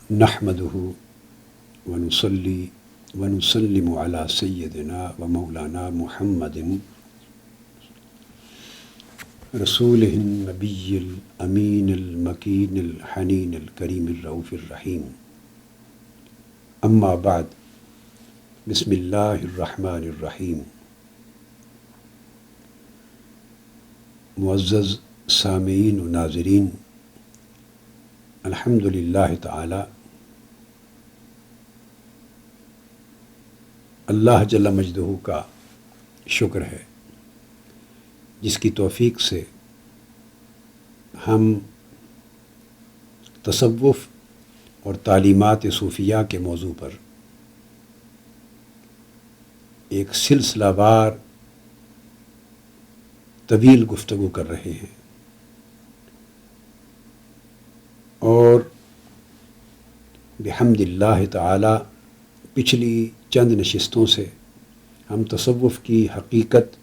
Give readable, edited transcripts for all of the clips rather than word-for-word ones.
نحمده ونصلي ونسلم على سيدنا ومولانا محمد رسوله النبي الأمين المكين الحنين الكريم الرؤوف الرحيم. أما بعد، بسم الله الرحمن الرحيم. معزز سامعین و ناظرین، الحمد للہ تعالی اللہ جل مجدہ کا شکر ہے جس کی توفیق سے ہم تصوف اور تعلیمات صوفیہ کے موضوع پر ایک سلسلہ وار طویل گفتگو کر رہے ہیں، اور بحمد اللہ تعالی پچھلی چند نشستوں سے ہم تصوف کی حقیقت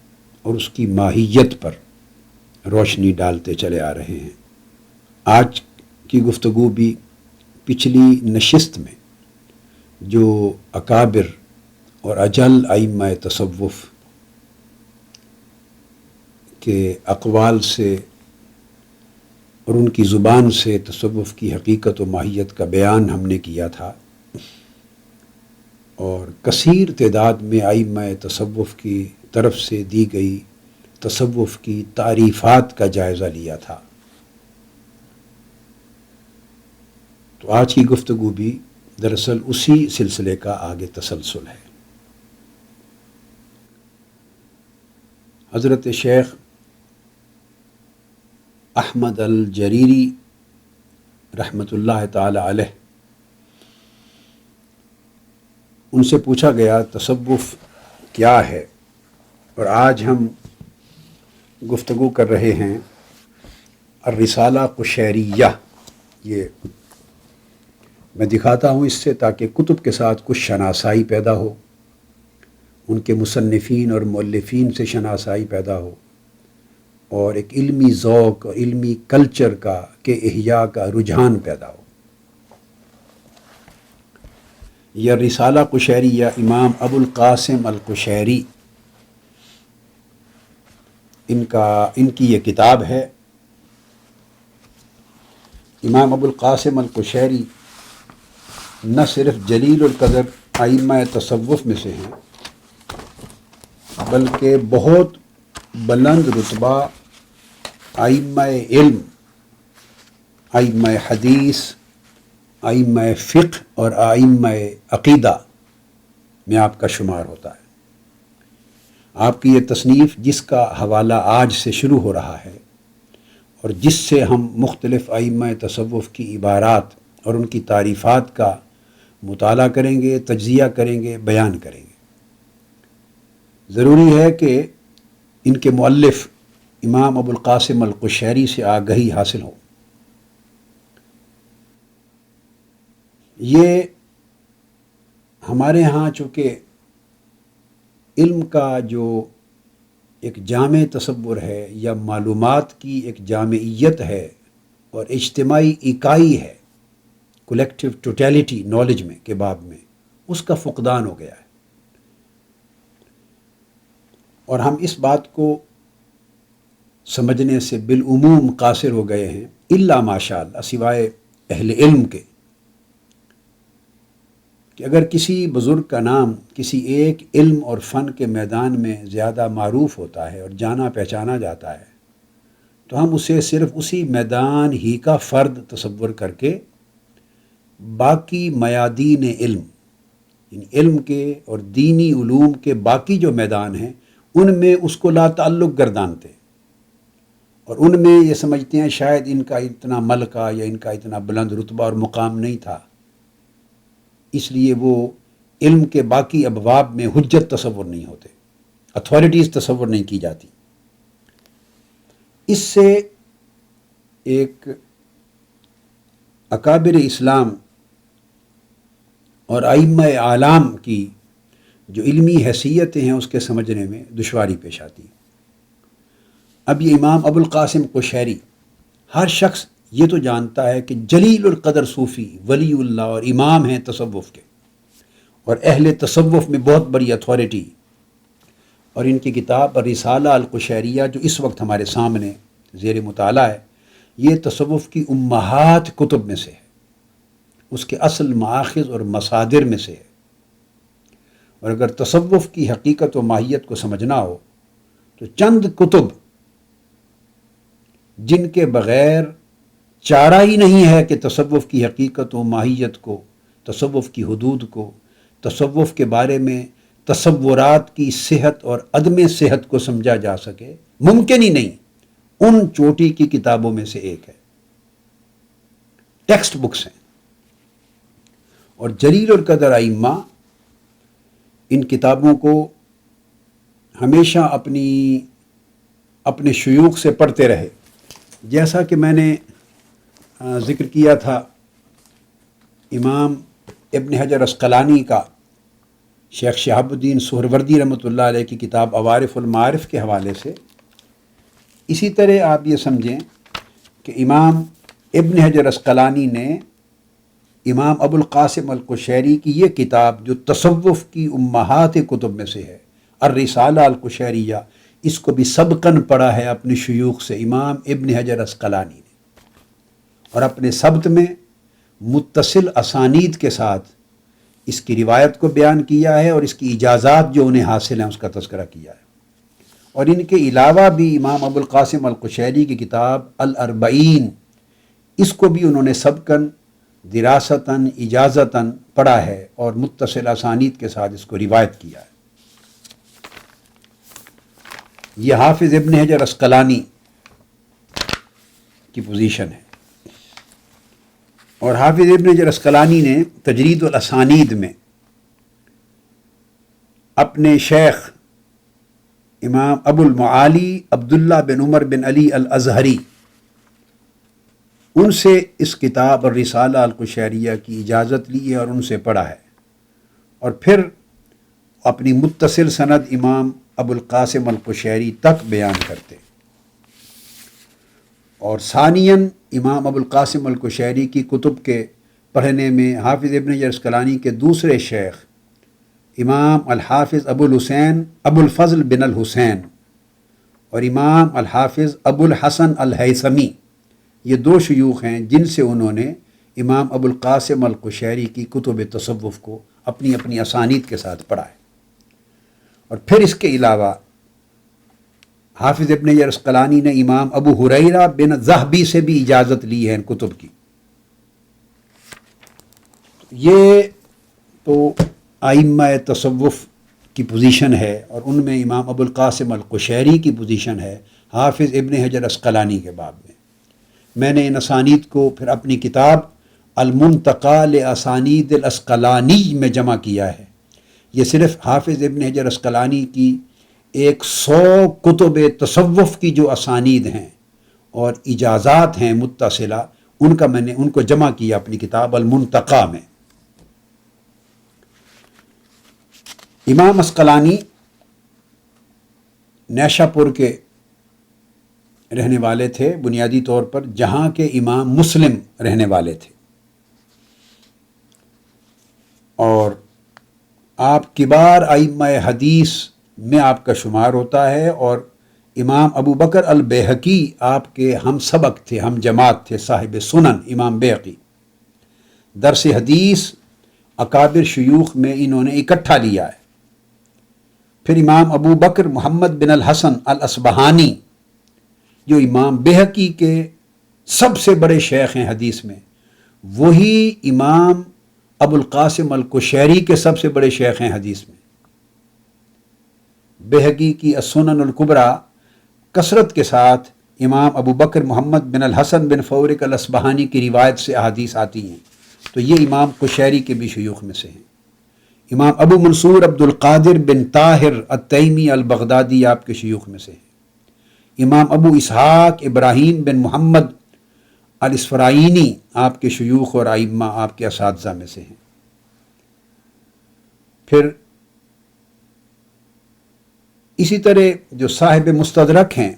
اور اس کی ماہیت پر روشنی ڈالتے چلے آ رہے ہیں۔ آج کی گفتگو بھی پچھلی نشست میں جو اکابر اور اجل ائمہ تصوف کے اقوال سے اور ان کی زبان سے تصوف کی حقیقت و ماہیت کا بیان ہم نے کیا تھا، اور کثیر تعداد میں ائمہ تصوف کی طرف سے دی گئی تصوف کی تعریفات کا جائزہ لیا تھا۔ تو آج کی گفتگو بھی دراصل اسی سلسلے کا آگے تسلسل ہے۔ حضرت شیخ احمد الجریری رحمۃ اللہ تعالی علیہ، ان سے پوچھا گیا تصوف کیا ہے، اور آج ہم گفتگو کر رہے ہیں الرسالہ قشیریہ۔ یہ میں دکھاتا ہوں اس سے تاکہ کتب کے ساتھ کچھ شناسائی پیدا ہو، ان کے مصنفین اور مؤلفین سے شناسائی پیدا ہو، اور ایک علمی ذوق اور علمی کلچر کا کے احیاء کا رجحان پیدا ہو۔ یہ رسالہ قشیریہ امام ابو القاسم القشیری ان کی یہ کتاب ہے۔ امام ابو القاسم القشیری نہ صرف جلیل القدر ائمہ تصوف میں سے ہیں، بلکہ بہت بلند رتبہ ائمہ علم، ائمہ حدیث، ائمہ فقہ اور ائمہ عقیدہ میں آپ کا شمار ہوتا ہے۔ آپ کی یہ تصنیف جس کا حوالہ آج سے شروع ہو رہا ہے، اور جس سے ہم مختلف ائمہ تصوف کی عبارات اور ان کی تعریفات کا مطالعہ کریں گے، تجزیہ کریں گے، بیان کریں گے، ضروری ہے کہ ان کے مؤلف امام ابو القاسم القشیری سے آگہی حاصل ہو۔ یہ ہمارے ہاں چونکہ علم کا جو ایک جامع تصور ہے یا معلومات کی ایک جامعیت ہے اور اجتماعی اکائی ہے، کولیکٹیو ٹوٹیلٹی نالج میں کے باب میں، اس کا فقدان ہو گیا ہے، اور ہم اس بات کو سمجھنے سے بالعموم قاصر ہو گئے ہیں، الا ماشاء اللہ، سوائے اہل علم کے، کہ اگر کسی بزرگ کا نام کسی ایک علم اور فن کے میدان میں زیادہ معروف ہوتا ہے اور جانا پہچانا جاتا ہے، تو ہم اسے صرف اسی میدان ہی کا فرد تصور کر کے باقی میادین علم، یعنی علم کے اور دینی علوم کے باقی جو میدان ہیں ان میں اس کو لا تعلق گردانتے، اور ان میں یہ سمجھتے ہیں شاید ان کا اتنا ملکہ یا ان کا اتنا بلند رتبہ اور مقام نہیں تھا، اس لیے وہ علم کے باقی ابواب میں حجت تصور نہیں ہوتے، اتھارٹیز تصور نہیں کی جاتی۔ اس سے ایک اکابر اسلام اور ائمہ اعلام کی جو علمی حیثیتیں ہیں اس کے سمجھنے میں دشواری پیش آتی ہے۔ اب یہ امام ابو القاسم قشیری، ہر شخص یہ تو جانتا ہے کہ جلیل القدر صوفی ولی اللہ اور امام ہیں تصوف کے، اور اہل تصوف میں بہت بڑی اتھارٹی، اور ان کی کتاب الرسالہ القشیریہ جو اس وقت ہمارے سامنے زیر مطالعہ ہے، یہ تصوف کی امہات کتب میں سے ہے، اس کے اصل مآخذ اور مصادر میں سے ہے۔ اور اگر تصوف کی حقیقت و ماہیت کو سمجھنا ہو تو چند کتب جن کے بغیر چارہ ہی نہیں ہے کہ تصوف کی حقیقت و ماہیت کو، تصوف کی حدود کو، تصوف کے بارے میں تصورات کی صحت اور عدم صحت کو سمجھا جا سکے، ممکن ہی نہیں، ان چوٹی کی کتابوں میں سے ایک ہے، ٹیکسٹ بکس ہیں۔ اور جلیل القدر ائمہ ان کتابوں کو ہمیشہ اپنے شیوخ سے پڑھتے رہے، جیسا کہ میں نے ذکر کیا تھا امام ابن حجر عسقلانی کا شیخ شہاب الدین سہروردی رحمۃ اللہ علیہ کی کتاب عوارف المعارف کے حوالے سے۔ اسی طرح آپ یہ سمجھیں کہ امام ابن حجر عسقلانی نے امام ابو القاسم القشیری کی یہ کتاب جو تصوف کی امہات کتب میں سے ہے، الرسالہ القشیریہ، اس کو بھی سبقاً پڑھا ہے اپنے شیوخ سے امام ابن حجر عسقلانی نے، اور اپنے سبت میں متصل اسانید کے ساتھ اس کی روایت کو بیان کیا ہے، اور اس کی اجازات جو انہیں حاصل ہیں اس کا تذکرہ کیا ہے۔ اور ان کے علاوہ بھی امام ابو القاسم القشیری کی کتاب الاربعین، اس کو بھی انہوں نے سبقاً دراستاً اجازتاً پڑھا ہے اور متصل اسانید کے ساتھ اس کو روایت کیا ہے۔ یہ حافظ ابن حجر عسقلانی کی پوزیشن ہے۔ اور حافظ ابن حجر عسقلانی نے تجرید الاسانید میں اپنے شیخ امام ابو المعالی عبداللہ بن عمر بن علی الازہری، ان سے اس کتاب الرسالہ القشیریہ کی اجازت لی ہے اور ان سے پڑھا ہے، اور پھر اپنی متصل سند امام ابو القاسم القشیری تک بیان کرتے۔ اور ثانیاً امام ابو القاسم القشیری کی کتب کے پڑھنے میں حافظ ابن حجر عسقلانی کے دوسرے شیخ امام الحافظ ابو الحسین ابو الفضل بن الحسین اور امام الحافظ ابو الحسن الہیثمی، یہ دو شیوخ ہیں جن سے انہوں نے امام ابو القاسم القشیری کی کتب تصوف کو اپنی اپنی اسانید کے ساتھ پڑھا ہے۔ اور پھر اس کے علاوہ حافظ ابن حجر عسقلانی نے امام ابو ہریرہ بن ذہبی سے بھی اجازت لی ہے ان کتب کی۔ یہ تو ائمہ تصوف کی پوزیشن ہے، اور ان میں امام ابو القاسم القشیری کی پوزیشن ہے حافظ ابن حجر عسقلانی کے باب میں۔ میں نے ان اسانید کو پھر اپنی کتاب المنتقی لاسانید العسقلانی میں جمع کیا ہے۔ یہ صرف حافظ ابن حجر عسقلانی کی 100 کتب تصوف کی جو اسانید ہیں اور اجازات ہیں متصلہ، میں نے ان کو جمع کیا اپنی کتاب المنتقی میں۔ امام عسقلانی نیشا پور کے رہنے والے تھے بنیادی طور پر، جہاں کے امام مسلم رہنے والے تھے، اور آپ کبار ائمہ حدیث میں آپ کا شمار ہوتا ہے، اور امام ابو بکر البیہقی آپ کے ہم سبق تھے، ہم جماعت تھے، صاحب سنن امام بیہقی۔ درس حدیث اکابر شیوخ میں انہوں نے اکٹھا لیا ہے۔ پھر امام ابو بکر محمد بن الحسن الاصبہانی جو امام بیہقی کے سب سے بڑے شیخ ہیں حدیث میں، وہی امام ابو القاسم القشیری کے سب سے بڑے شیخ ہیں حدیث میں۔ بیہقی کی السنن الکبریٰ کثرت کے ساتھ امام ابو بکر محمد بن الحسن بن فورق الاصبہانی کی روایت سے احادیث آتی ہیں، تو یہ امام قشیری کے بھی شیوخ میں سے ہیں۔ امام ابو منصور عبد القادر بن طاہر التیمی البغدادی آپ کے شیوخ میں سے ہیں۔ امام ابو اسحاق ابراہیم بن محمد الاسفرائینی آپ کے شیوخ اور ائمہ آپ کے اساتذہ میں سے ہیں۔ پھر اسی طرح جو صاحب مستدرک ہیں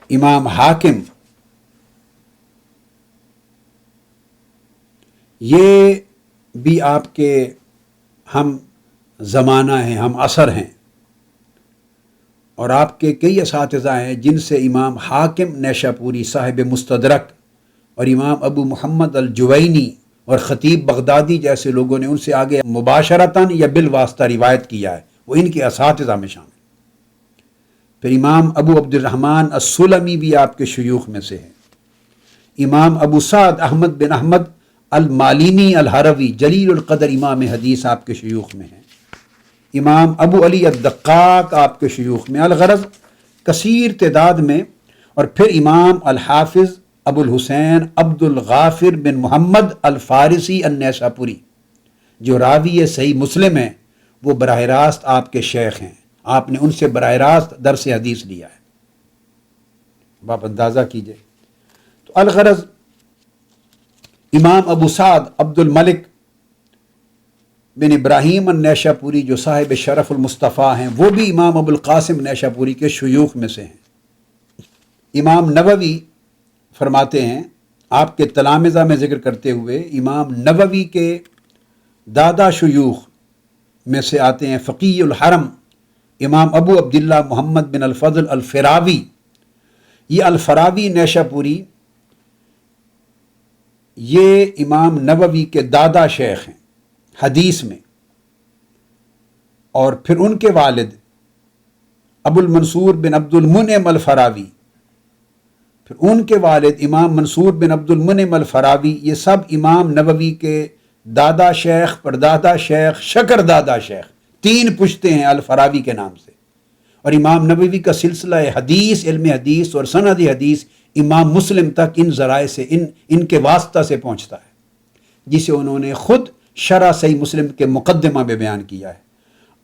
امام حاکم یہ بھی آپ کے ہم زمانہ ہیں، ہم عصر ہیں، اور آپ کے کئی اساتذہ ہیں جن سے امام حاکم نیشاپوری صاحب مستدرک اور امام ابو محمد الجوینی اور خطیب بغدادی جیسے لوگوں نے ان سے آگے مباشرتاً یا بالواسطہ روایت کیا ہے، وہ ان کے اساتذہ میں شامل۔ پھر امام ابو عبد الرحمن السلمی بھی آپ کے شیوخ میں سے ہیں۔ امام ابو سعد احمد بن احمد المالینی الحروی جلیل القدر امام حدیث آپ کے شیوخ میں ہیں۔ امام ابو علی الدقاق آپ کے شیوخ میں، الغرض کثیر تعداد میں۔ اور پھر امام الحافظ ابو الحسین عبد الغافر بن محمد الفارسی النیساپوری جو راوی صحیح مسلم ہیں، وہ براہ راست آپ کے شیخ ہیں، آپ نے ان سے براہ راست درس حدیث لیا ہے۔ اب آپ اندازہ کیجئے۔ تو الغرض امام ابو سعد عبد الملک بن ابراہیم النیشاپوری جو صاحب شرف المصطفیٰ ہیں، وہ بھی امام ابو القاسم نیشاپوری کے شیوخ میں سے ہیں۔ امام نووی فرماتے ہیں، آپ کے تلامذہ میں ذکر کرتے ہوئے، امام نووی کے دادا شیوخ میں سے آتے ہیں فقیہ الحرم امام ابو عبداللہ محمد بن الفضل الفراوی۔ یہ الفراوی نیشاپوری یہ امام نووی کے دادا شیخ ہیں حدیث میں، اور پھر ان کے والد ابو المنصور بن عبد المنعم الفراوی، پھر ان کے والد امام منصور بن عبد المنعم الفراوی، یہ سب امام نووی کے دادا شیخ، پردادا شیخ، شکر دادا شیخ، تین پشتے ہیں الفراوی کے نام سے۔ اور امام نووی کا سلسلہ حدیث، علم حدیث اور سند حدیث امام مسلم تک ان ذرائع سے، ان کے واسطہ سے پہنچتا ہے، جسے انہوں نے خود شرح صحیح مسلم کے مقدمہ میں بیان کیا ہے۔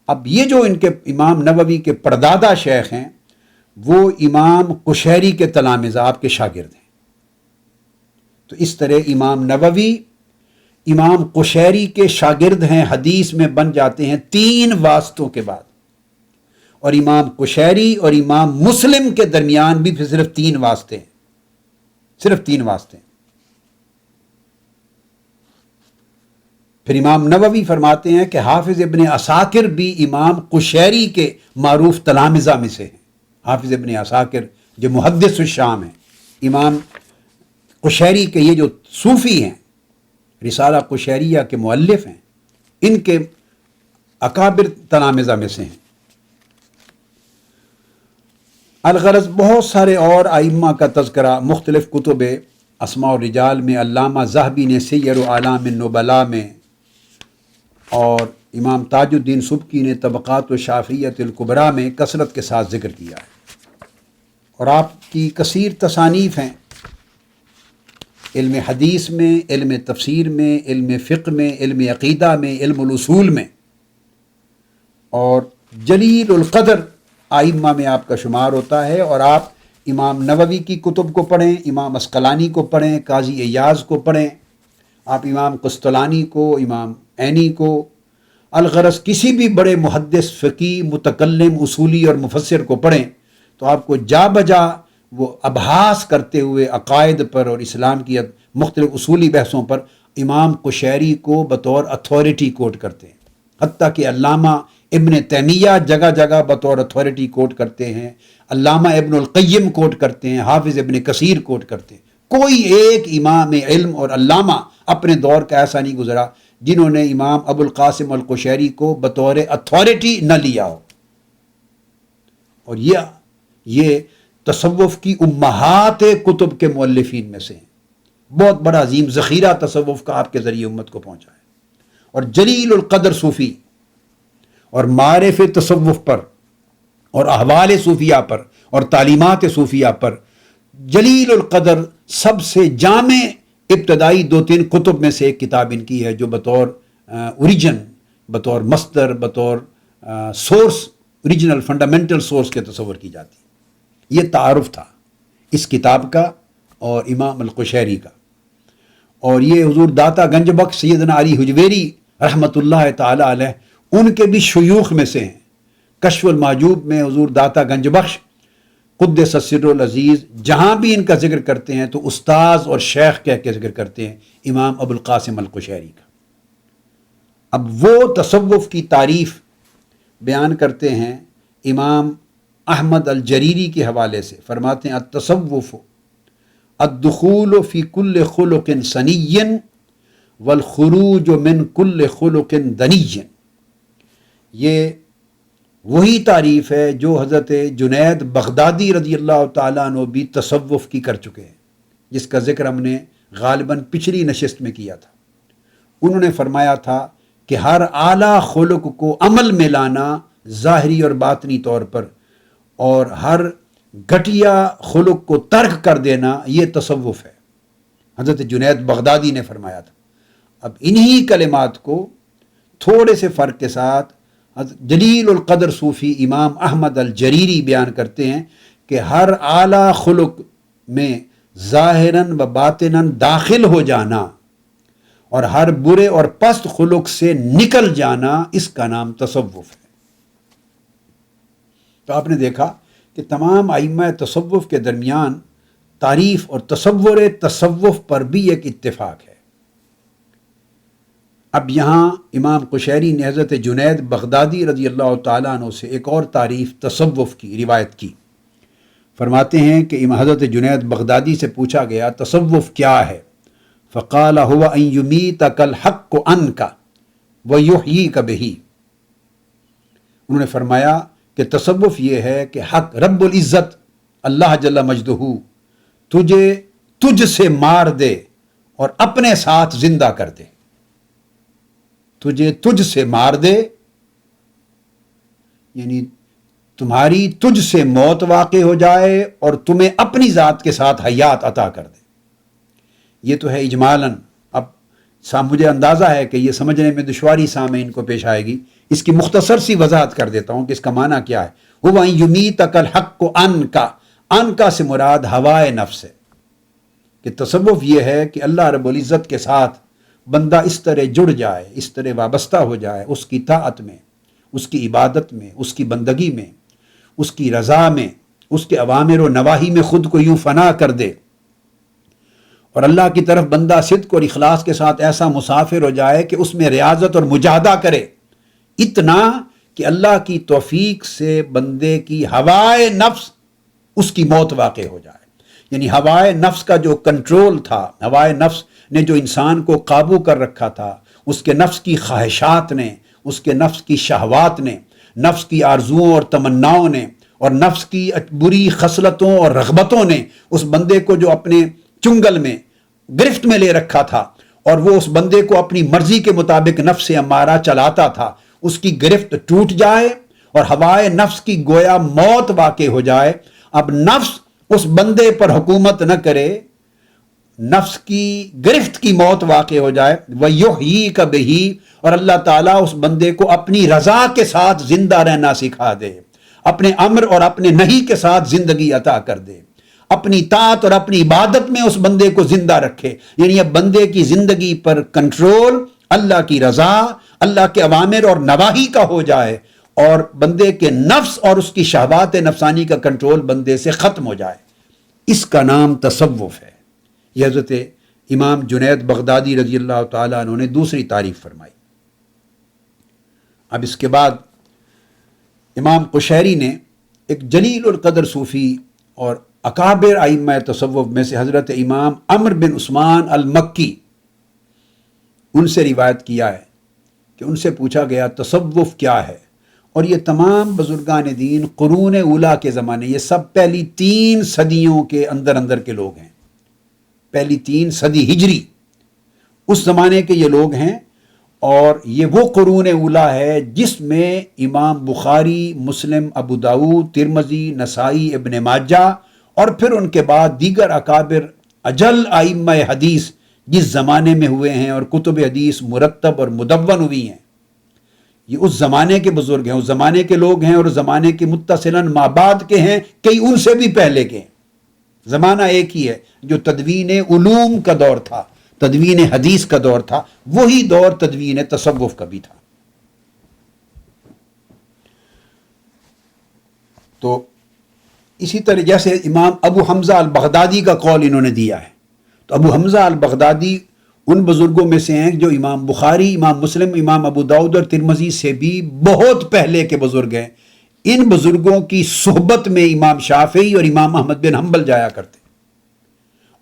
اب یہ جو ان کے امام نووی کے پردادا شیخ ہیں، وہ امام قشیری کے تلامذہ، آپ کے شاگرد ہیں۔ تو اس طرح امام نووی امام قشیری کے شاگرد ہیں، حدیث میں بن جاتے ہیں تین واسطوں کے بعد، اور امام قشیری اور امام مسلم کے درمیان بھی پھر صرف تین واسطے ہیں، صرف تین واسطے ہیں۔ پھر امام نووی فرماتے ہیں کہ حافظ ابن عساکر بھی امام قشیری کے معروف تلامذہ میں سے ہیں۔ حافظ ابن عساکر جو محدث الشام ہیں، امام قشیری کے یہ جو صوفی ہیں، رسالہ قشیریہ کے مؤلف ہیں، ان کے اکابر تلامذہ میں سے ہیں۔ الغرض بہت سارے اور ائمہ کا تذکرہ مختلف کتب اسماء الرجال میں، علامہ ذہبی نے سیر اعلام النبلاء میں، اور امام تاج الدین سبکی نے طبقات الشافعیۃ الکبریٰ میں کثرت کے ساتھ ذکر کیا ہے۔ اور آپ کی کثیر تصانیف ہیں علم حدیث میں، علم تفسیر میں، علم فقہ میں، علم عقیدہ میں، علم الاصول میں، اور جلیل القدر ائمہ میں آپ کا شمار ہوتا ہے۔ اور آپ امام نووی کی کتب کو پڑھیں، امام عسقلانی کو پڑھیں، قاضی ایاز کو پڑھیں، آپ امام قسطلانی کو، امام عینی کو، الغرض کسی بھی بڑے محدث، فقیہ، متکلم، اصولی اور مفسر کو پڑھیں، تو آپ کو جا بجا وہ ابحاث کرتے ہوئے عقائد پر اور اسلام کی مختلف اصولی بحثوں پر امام قشیری کو بطور اتھارٹی کوٹ کرتے ہیں، حتیٰ کہ علامہ ابن تیمیہ جگہ جگہ بطور اتھارٹی کوٹ کرتے ہیں، علامہ ابن القیم کوٹ کرتے ہیں، حافظ ابن کثیر کوٹ کرتے ہیں۔ کوئی ایک امام علم اور علامہ اپنے دور کا ایسا نہیں گزرا جنہوں نے امام ابو القاسم القشیری کو بطور اتھارٹی نہ لیا ہو۔ اور یہ تصوف کی امہات کتب کے مؤلفین میں سے ہیں، بہت بڑا عظیم ذخیرہ تصوف کا آپ کے ذریعے امت کو پہنچا ہے۔ اور جلیل القدر صوفی اور معارف تصوف پر اور احوال صوفیہ پر اور تعلیمات صوفیہ پر جلیل القدر سب سے جامع ابتدائی 2-3 کتب میں سے ایک کتاب ان کی ہے، جو بطور اوریجن، بطور مصدر، بطور سورس، اوریجنل فنڈامنٹل سورس کے تصور کی جاتی ہے۔ یہ تعارف تھا اس کتاب کا اور امام القشیری کا۔ اور یہ حضور داتا گنج بخش سیدنا علی حجویری رحمۃ اللہ تعالی علیہ ان کے بھی شیوخ میں سے ہیں۔ کشف المحجوب میں حضور داتا گنج بخش قدس سر العزیز جہاں بھی ان کا ذکر کرتے ہیں تو استاذ اور شیخ کہہ کے ذکر کرتے ہیں امام ابو القاسم القشیری کا۔ اب وہ تصوف کی تعریف بیان کرتے ہیں امام احمد الجریری کے حوالے سے، فرماتے ہیں التصوف الدخول فی کل خلق سنی والخروج من کل خلق دنی۔ یہ وہی تعریف ہے جو حضرت جنید بغدادی رضی اللہ تعالیٰ عنہ بھی تصوف کی کر چکے ہیں، جس کا ذکر ہم نے غالباً پچھلی نشست میں کیا تھا۔ انہوں نے فرمایا تھا کہ ہر اعلیٰ خلق کو عمل میں لانا ظاہری اور باطنی طور پر، اور ہر گھٹیا خلق کو ترک کر دینا یہ تصوف ہے، حضرت جنید بغدادی نے فرمایا تھا۔ اب انہی کلمات کو تھوڑے سے فرق کے ساتھ جلیل القدر صوفی امام احمد الجریری بیان کرتے ہیں کہ ہر اعلیٰ خلق میں ظاہراً و باطناً داخل ہو جانا اور ہر برے اور پست خلق سے نکل جانا، اس کا نام تصوف ہے۔ تو آپ نے دیکھا کہ تمام ائمہ تصوف کے درمیان تعریف اور تصور تصوف پر بھی ایک اتفاق ہے۔ اب یہاں امام قشیری نے حضرت جنید بغدادی رضی اللہ تعالیٰ عنہ سے ایک اور تعریف تصوف کی روایت کی۔ فرماتے ہیں کہ حضرت جنید بغدادی سے پوچھا گیا تصوف کیا ہے؟ فقال هو ان يميتك الحق عنك ويحييك به۔ انہوں نے فرمایا کہ تصوف یہ ہے کہ حق رب العزت اللہ جل مجدہ تجھ سے مار دے اور اپنے ساتھ زندہ کر دے۔ تجھ سے مار دے یعنی تمہاری تجھ سے موت واقع ہو جائے اور تمہیں اپنی ذات کے ساتھ حیات عطا کر دے۔ یہ تو ہے اجمالاً۔ اب مجھے اندازہ ہے کہ یہ سمجھنے میں دشواری سامعین کو پیش آئے گی، اس کی مختصر سی وضاحت کر دیتا ہوں کہ اس کا معنی کیا ہے۔ هو ان يميتك الحق عنك سے مراد ہوائے نفس ہے، کہ تصوف یہ ہے کہ اللہ رب العزت کے ساتھ بندہ اس طرح جڑ جائے، اس طرح وابستہ ہو جائے، اس کی طاعت میں، اس کی عبادت میں، اس کی بندگی میں، اس کی رضا میں، اس کے اوامر و نواہی میں خود کو یوں فنا کر دے، اور اللہ کی طرف بندہ صدق اور اخلاص کے ساتھ ایسا مسافر ہو جائے کہ اس میں ریاضت اور مجاہدہ کرے، اتنا کہ اللہ کی توفیق سے بندے کی ہوائے نفس اس کی موت واقع ہو جائے۔ یعنی ہوائے نفس کا جو کنٹرول تھا، ہوائے نفس نے جو انسان کو قابو کر رکھا تھا، اس کے نفس کی خواہشات نے، اس کے نفس کی شہوات نے، نفس کی آرزوؤں اور تمناؤں نے، اور نفس کی بری خصلتوں اور رغبتوں نے اس بندے کو جو اپنے چنگل میں گرفت میں لے رکھا تھا، اور وہ اس بندے کو اپنی مرضی کے مطابق نفس امارہ چلاتا تھا، اس کی گرفت ٹوٹ جائے اور ہوائے نفس کی گویا موت واقع ہو جائے۔ اب نفس اس بندے پر حکومت نہ کرے، نفس کی گرفت کی موت واقع ہو جائے، وَيُحْيِيكَ بِهِ، اور اللہ تعالیٰ اس بندے کو اپنی رضا کے ساتھ زندہ رہنا سکھا دے، اپنے امر اور اپنے نہی کے ساتھ زندگی عطا کر دے، اپنی طاعت اور اپنی عبادت میں اس بندے کو زندہ رکھے۔ یعنی اب بندے کی زندگی پر کنٹرول اللہ کی رضا، اللہ کے اوامر اور نواہی کا ہو جائے، اور بندے کے نفس اور اس کی شہوات نفسانی کا کنٹرول بندے سے ختم ہو جائے۔ اس کا نام تصوف ہے۔ یہ حضرت امام جنید بغدادی رضی اللہ تعالیٰ عنہ نے دوسری تعریف فرمائی۔ اب اس کے بعد امام قشیری نے ایک جلیل القدر صوفی اور اکابر ائمہ تصوف میں سے حضرت امام عمرو بن عثمان المکی، ان سے روایت کیا ہے کہ ان سے پوچھا گیا تصوف کیا ہے؟ اور یہ تمام بزرگان دین قرون اولیٰ کے زمانے، یہ سب پہلی 3 صدیوں کے اندر کے لوگ ہیں، پہلی 3 صدی ہجری اس زمانے کے یہ لوگ ہیں، اور یہ وہ قرون اولیٰ ہے جس میں امام بخاری، مسلم، ابو داؤد، ترمذی، نسائی، ابن ماجہ، اور پھر ان کے بعد دیگر اکابر اجل ائمہ حدیث جس زمانے میں ہوئے ہیں اور کتب حدیث مرتب اور مدون ہوئی ہیں، یہ اس زمانے کے بزرگ ہیں، اس زمانے کے لوگ ہیں، اور اس زمانے کے متصلاً مابعد کے ہیں، کئی ان سے بھی پہلے کے ہیں۔ زمانہ ایک ہی ہے، جو تدوین علوم کا دور تھا، تدوین حدیث کا دور تھا، وہی دور تدوین تصوف کا بھی تھا۔ تو اسی طرح جیسے امام ابو حمزہ البغدادی کا قول انہوں نے دیا ہے، تو ابو حمزہ البغدادی ان بزرگوں میں سے ہیں جو امام بخاری، امام مسلم، امام ابو داؤد اور ترمذی سے بھی بہت پہلے کے بزرگ ہیں۔ ان بزرگوں کی صحبت میں امام شافعی اور امام احمد بن حنبل جایا کرتے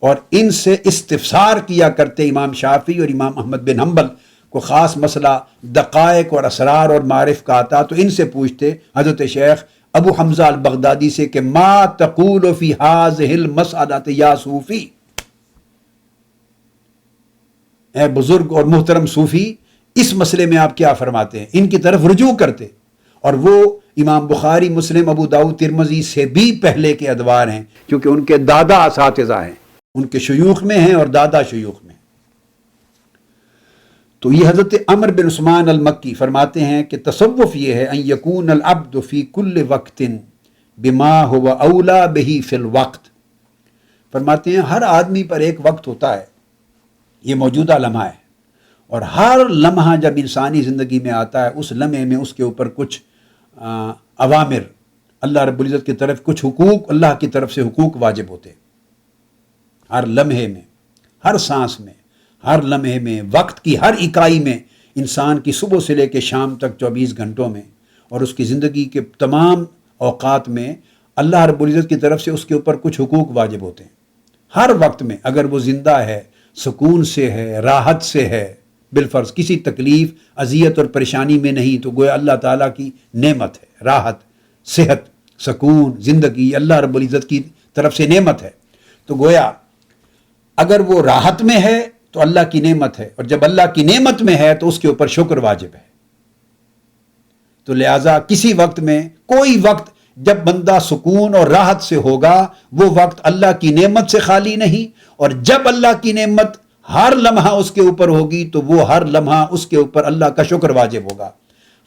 اور ان سے استفسار کیا کرتے۔ امام شافعی اور امام احمد بن حنبل کو خاص مسئلہ دقائق اور اسرار اور معارف کا آتا تو ان سے پوچھتے حضرت شیخ ابو حمزہ البغدادی سے کہ ما تقول فی هذه المسألة یا صوفی، اے بزرگ اور محترم صوفی اس مسئلے میں آپ کیا فرماتے ہیں؟ ان کی طرف رجوع کرتے، اور وہ امام بخاری، مسلم، ابو داؤد، ترمذی سے بھی پہلے کے ادوار ہیں، کیونکہ ان کے دادا اساتذہ ہیں، ان کے شیوخ میں ہیں اور دادا شیوخ میں۔ تو یہ حضرت عمر بن عثمان المکی فرماتے ہیں کہ تصوف یہ ہے ان یکون العبد فی کل وقت بما هو اولا بہ فی الوقت، فرماتے ہیں ہر آدمی پر ایک وقت ہوتا ہے، یہ موجودہ لمحہ ہے، اور ہر لمحہ جب انسانی زندگی میں آتا ہے اس لمحے میں اس کے اوپر کچھ اوامر اللہ رب العزت کی طرف، کچھ حقوق اللہ کی طرف سے حقوق واجب ہوتے ہیں۔ ہر لمحے میں، ہر سانس میں، ہر لمحے میں، وقت کی ہر اکائی میں، انسان کی صبح سے لے کے شام تک 24 گھنٹوں میں اور اس کی زندگی کے تمام اوقات میں اللہ رب العزت کی طرف سے اس کے اوپر کچھ حقوق واجب ہوتے ہیں۔ ہر وقت میں اگر وہ زندہ ہے، سکون سے ہے، راحت سے ہے، بالفرض کسی تکلیف، اذیت اور پریشانی میں نہیں، تو گویا اللہ تعالیٰ کی نعمت ہے، راحت، صحت، سکون، زندگی اللہ رب العزت کی طرف سے نعمت ہے۔ تو گویا اگر وہ راحت میں ہے تو اللہ کی نعمت ہے، اور جب اللہ کی نعمت میں ہے تو اس کے اوپر شکر واجب ہے۔ تو لہٰذا کسی وقت میں، کوئی وقت جب بندہ سکون اور راحت سے ہوگا وہ وقت اللہ کی نعمت سے خالی نہیں، اور جب اللہ کی نعمت ہر لمحہ اس کے اوپر ہوگی تو وہ ہر لمحہ اس کے اوپر اللہ کا شکر واجب ہوگا،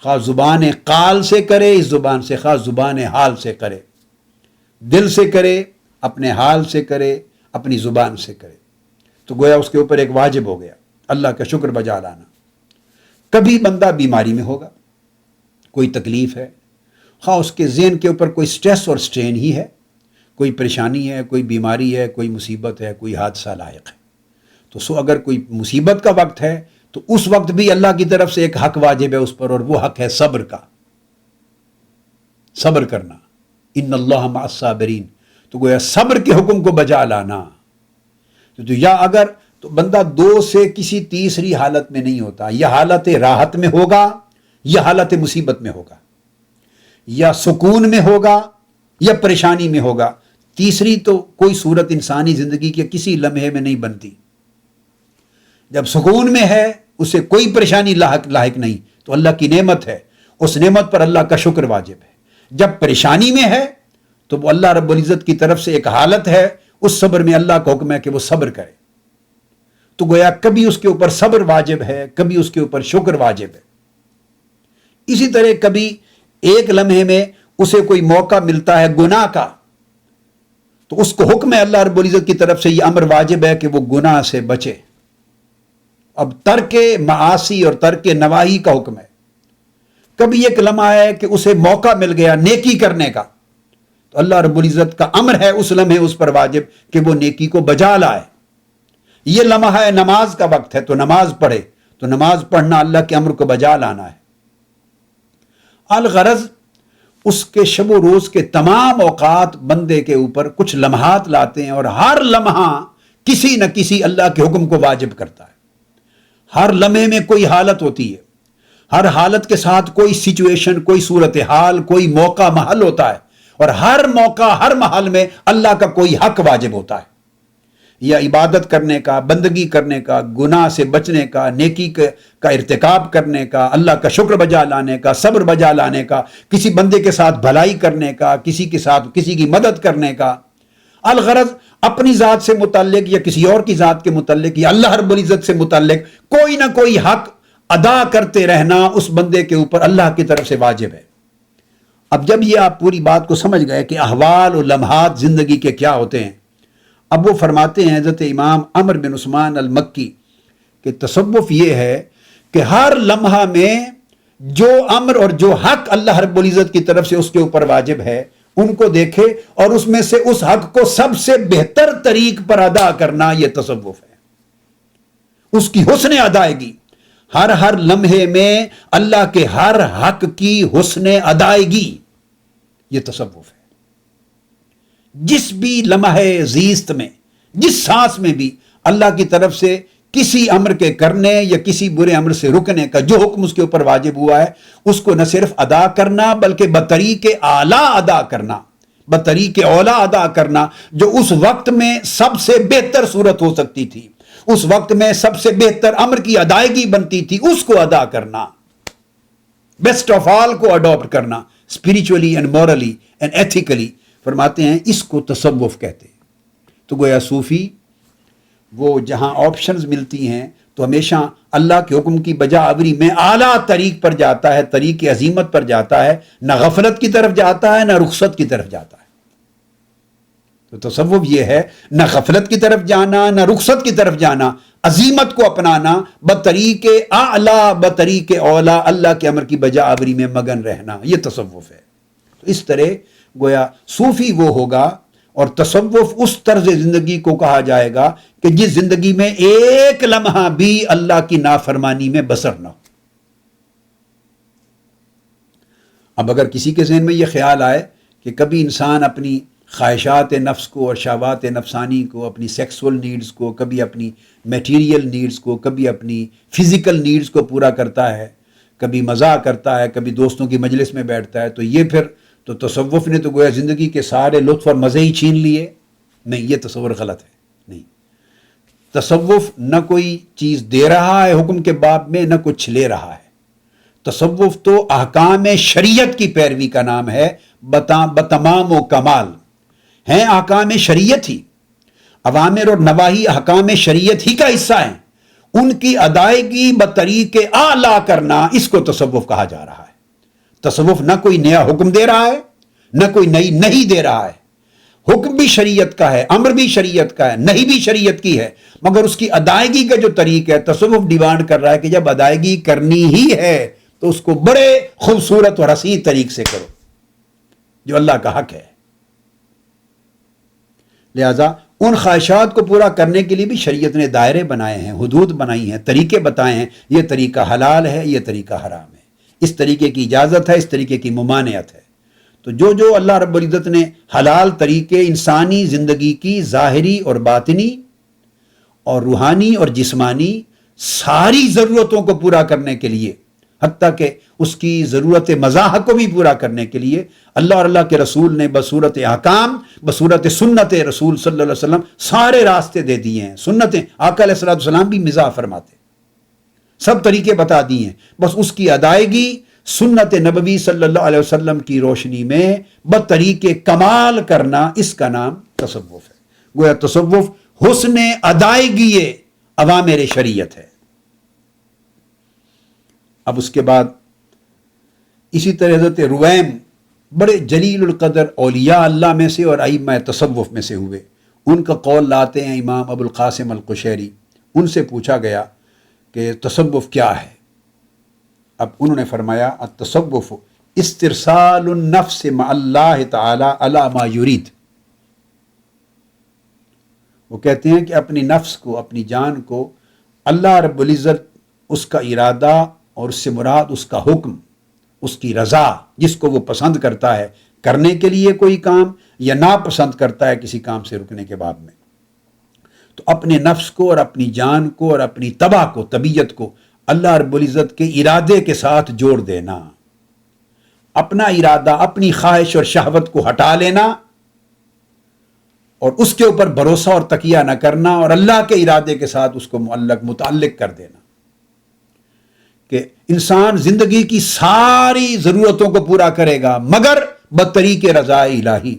خواہ زبان قال سے کرے اس زبان سے، خواہ زبان حال سے کرے، دل سے کرے، اپنے حال سے کرے، اپنی زبان سے کرے، تو گویا اس کے اوپر ایک واجب ہو گیا اللہ کا شکر بجا لانا۔ کبھی بندہ بیماری میں ہوگا، کوئی تکلیف ہے، خواہ اس کے ذہن کے اوپر کوئی سٹریس اور سٹرین ہی ہے، کوئی پریشانی ہے، کوئی بیماری ہے، کوئی مصیبت ہے، کوئی حادثہ لاحق ہے، تو اگر کوئی مصیبت کا وقت ہے تو اس وقت بھی اللہ کی طرف سے ایک حق واجب ہے اس پر، اور وہ حق ہے صبر کا، صبر کرنا، ان اللہ مع الصابرین، تو گویا صبر کے حکم کو بجا لانا۔ تو یا اگر تو بندہ دو سے کسی تیسری حالت میں نہیں ہوتا، یا حالت راحت میں ہوگا یا حالت مصیبت میں ہوگا، یا سکون میں ہوگا یا پریشانی میں ہوگا، تیسری تو کوئی صورت انسانی زندگی کے کسی لمحے میں نہیں بنتی۔ جب سکون میں ہے اسے کوئی پریشانی لاحق نہیں، تو اللہ کی نعمت ہے، اس نعمت پر اللہ کا شکر واجب ہے۔ جب پریشانی میں ہے تو وہ اللہ رب العزت کی طرف سے ایک حالت ہے، اس صبر میں اللہ کا حکم ہے کہ وہ صبر کرے، تو گویا کبھی اس کے اوپر صبر واجب ہے، کبھی اس کے اوپر شکر واجب ہے۔ اسی طرح کبھی ایک لمحے میں اسے کوئی موقع ملتا ہے گناہ کا، تو اس کو حکم ہے اللہ رب العزت کی طرف سے، یہ امر واجب ہے کہ وہ گناہ سے بچے۔ اب ترک معاصی اور ترک نواہی کا حکم ہے۔ کبھی ایک لمحہ ہے کہ اسے موقع مل گیا نیکی کرنے کا، تو اللہ رب العزت کا امر ہے اس لمحے اس پر واجب کہ وہ نیکی کو بجا لائے۔ یہ لمحہ ہے نماز کا وقت ہے تو نماز پڑھے، تو نماز پڑھنا اللہ کے امر کو بجا لانا ہے۔ الغرض اس کے شب و روز کے تمام اوقات بندے کے اوپر کچھ لمحات لاتے ہیں، اور ہر لمحہ کسی نہ کسی اللہ کے حکم کو واجب کرتا ہے۔ ہر لمحے میں کوئی حالت ہوتی ہے، ہر حالت کے ساتھ کوئی سچویشن، کوئی صورتحال، کوئی موقع محل ہوتا ہے، اور ہر موقع ہر محل میں اللہ کا کوئی حق واجب ہوتا ہے، یا عبادت کرنے کا، بندگی کرنے کا، گناہ سے بچنے کا، نیکی کا ارتکاب کرنے کا، اللہ کا شکر بجا لانے کا، صبر بجا لانے کا، کسی بندے کے ساتھ بھلائی کرنے کا، کسی کے ساتھ کسی کی مدد کرنے کا۔ الغرض اپنی ذات سے متعلق یا کسی اور کی ذات کے متعلق یا اللہ رب العزت سے متعلق کوئی نہ کوئی حق ادا کرتے رہنا اس بندے کے اوپر اللہ کی طرف سے واجب ہے۔ اب جب یہ آپ پوری بات کو سمجھ گئے کہ احوال و لمحات زندگی کے کیا ہوتے ہیں، اب وہ فرماتے ہیں حضرت امام عمر بن عثمان المکی کہ تصوف یہ ہے کہ ہر لمحہ میں جو امر اور جو حق اللہ رب العزت کی طرف سے اس کے اوپر واجب ہے ان کو دیکھے اور اس میں سے اس حق کو سب سے بہتر طریق پر ادا کرنا، یہ تصوف ہے۔ اس کی حسن ادائیگی، ہر لمحے میں اللہ کے ہر حق کی حسن ادائیگی، یہ تصوف ہے۔ جس بھی لمحے زیست میں، جس سانس میں بھی اللہ کی طرف سے کسی امر کے کرنے یا کسی برے امر سے رکنے کا جو حکم اس کے اوپر واجب ہوا ہے، اس کو نہ صرف ادا کرنا بلکہ بطریق اعلیٰ ادا کرنا، بطریق اولیٰ ادا کرنا، جو اس وقت میں سب سے بہتر صورت ہو سکتی تھی، اس وقت میں سب سے بہتر امر کی ادائیگی بنتی تھی، اس کو ادا کرنا، بیسٹ آف آل کو اڈاپٹ کرنا، spiritually and morally and ethically. فرماتے ہیں اس کو تصوف کہتے ہیں۔ تو گویا صوفی وہ جہاں آپشنز ملتی ہیں تو ہمیشہ اللہ کے حکم کی بجا آوری میں اعلیٰ طریق پر جاتا ہے، طریق عظیمت پر جاتا ہے، نہ غفلت کی طرف جاتا ہے نہ رخصت کی طرف جاتا ہے۔ تو تصوف یہ ہے، نہ غفلت کی طرف جانا نہ رخصت کی طرف جانا، عظیمت کو اپنانا، بطریق اعلیٰ بطریق اولیٰ اللہ کے امر کی بجا آوری میں مگن رہنا، یہ تصوف ہے۔ تو اس طرح گویا صوفی وہ ہوگا، اور تصوف اس طرز زندگی کو کہا جائے گا کہ جس زندگی میں ایک لمحہ بھی اللہ کی نافرمانی میں بسر نہ ہو۔ اب اگر کسی کے ذہن میں یہ خیال آئے کہ کبھی انسان اپنی خواہشات نفس کو اور شہوات نفسانی کو، اپنی سیکسول نیڈز کو، کبھی اپنی میٹیریل نیڈز کو، کبھی اپنی فزیکل نیڈز کو پورا کرتا ہے، کبھی مزاح کرتا ہے، کبھی دوستوں کی مجلس میں بیٹھتا ہے، تو یہ پھر تو تصوف نے تو گویا زندگی کے سارے لطف اور مزے ہی چھین لیے۔ نہیں، یہ تصور غلط ہے۔ نہیں، تصوف نہ کوئی چیز دے رہا ہے حکم کے باب میں، نہ کچھ لے رہا ہے۔ تصوف تو احکام شریعت کی پیروی کا نام ہے، بتمام و کمال ہیں احکام شریعت ہی، اوامر اور نواہی احکام شریعت ہی کا حصہ ہیں، ان کی ادائیگی بطریق اعلیٰ کرنا، اس کو تصوف کہا جا رہا ہے۔ تصوف نہ کوئی نیا حکم دے رہا ہے، نہ کوئی نئی نہیں دے رہا ہے، حکم بھی شریعت کا ہے، امر بھی شریعت کا ہے، نہیں بھی شریعت کی ہے، مگر اس کی ادائیگی کا جو طریقہ ہے، تصوف ڈیمانڈ کر رہا ہے کہ جب ادائیگی کرنی ہی ہے تو اس کو بڑے خوبصورت اور حسین طریق سے کرو جو اللہ کا حق ہے۔ لہذا ان خواہشات کو پورا کرنے کے لیے بھی شریعت نے دائرے بنائے ہیں، حدود بنائی ہیں، طریقے بتائے ہیں، یہ طریقہ حلال ہے، یہ طریقہ حرام ہے، اس طریقے کی اجازت ہے، اس طریقے کی ممانعت ہے۔ تو جو اللہ رب العزت نے حلال طریقے انسانی زندگی کی ظاہری اور باطنی اور روحانی اور جسمانی ساری ضرورتوں کو پورا کرنے کے لیے، حتیٰ کہ اس کی ضرورت مزاح کو بھی پورا کرنے کے لیے اللہ اور اللہ کے رسول نے بصورت احکام، بصورت سنت رسول صلی اللہ علیہ وسلم سارے راستے دے دیے ہیں۔ سنتیں آقا علیہ السلام بھی مزاح فرماتے، سب طریقے بتا دیے ہیں، بس اس کی ادائیگی سنت نبوی صلی اللہ علیہ وسلم کی روشنی میں بطریق کمال کرنا، اس کا نام تصوف ہے۔ گویا تصوف حسن ادائیگی اوامر شریعت ہے۔ اب اس کے بعد اسی طرح حضرت رویم بڑے جلیل القدر اولیاء اللہ میں سے اور ائمہ تصوف میں سے ہوئے، ان کا قول لاتے ہیں امام ابو القاسم القشیری۔ ان سے پوچھا گیا کہ تصوف کیا ہے؟ اب انہوں نے فرمایا التصوف استرسال النفس مع اللہ تعالی علی ما یرید۔ وہ کہتے ہیں کہ اپنی نفس کو، اپنی جان کو اللہ رب العزت اس کا ارادہ اور اس سے مراد اس کا حکم، اس کی رضا، جس کو وہ پسند کرتا ہے کرنے کے لیے کوئی کام یا ناپسند کرتا ہے کسی کام سے رکنے کے بعد میں، تو اپنے نفس کو اور اپنی جان کو اور اپنی طبع کو، طبیعت کو اللہ رب العزت کے ارادے کے ساتھ جوڑ دینا، اپنا ارادہ، اپنی خواہش اور شہوت کو ہٹا لینا اور اس کے اوپر بھروسہ اور تکیہ نہ کرنا اور اللہ کے ارادے کے ساتھ اس کو متعلق کر دینا کہ انسان زندگی کی ساری ضرورتوں کو پورا کرے گا مگر بطریق رضا الہی،